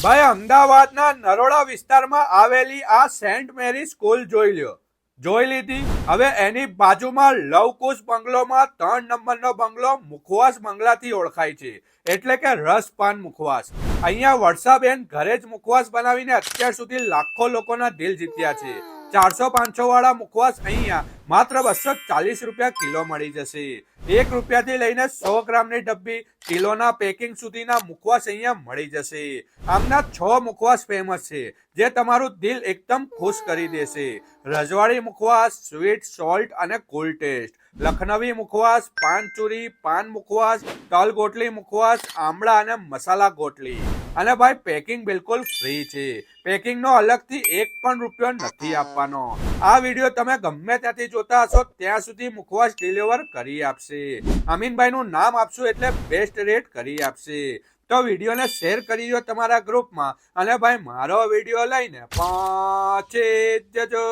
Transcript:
ભાઈ અમદાવાદના નરોડા વિસ્તારમાં આવેલી આ સેન્ટ મેરી સ્કૂલ જોઈ લીધી. હવે એની બાજુમાં લવકુશ બંગલોમાં 3 નંબરનો બંગલો મુખવાસ બંગલાથી ઓળખાય છે, એટલે કે રસપાન મુખવાસ. અહીંયા વર્ષાબેન ઘરે જ મુખવાસ બનાવીને અત્યાર સુધી લાખો લોકોના દિલ જીત્યા છે. 400-500 વાળા મુખવાસ અહીંયા માત્ર 240 રૂપિયા કિલો મળી જશે. 1 રૂપિયાથી લઈને 100 ગ્રામની ડબ્બી, કિલોના પેકિંગ સુધીના મુખવાસ અહીંયા મળી જશે. આમના 6 મુખવાસ ફેમસ છે, જે તમારું દિલ એકદમ ખુશ કરી દેશે. રજવાડી મુખવાસ, સ્વીટ, સોલ્ટ અને કુલ ટેસ્ટ. લખનવી મુખવાસ, પાન ચૂરી, પાન મુખવાસ, તલ ગોટલી મુખવાસ, આમળા અને મસાલા ગોટલી. અને ભાઈ પેકિંગ બિલકુલ ફ્રી છે. પેકિંગનો અલગથી 1 પણ રૂપિયો નથી આપવાનો. આ વિડીયો તમે ગમે ત્યાંથી જોતા હશો ત્યાં સુધી મુખવાસ ડિલિવર કરી આપશે. અમીનભાઈનું નામ આપશું એટલે બેસ્ટ રેટ કરી આપશે. તો વિડીયોને શેર કરી દો તમારા ગ્રુપમાં, અને ભાઈ મારો વિડીયો લઈને પહોંચી જજો.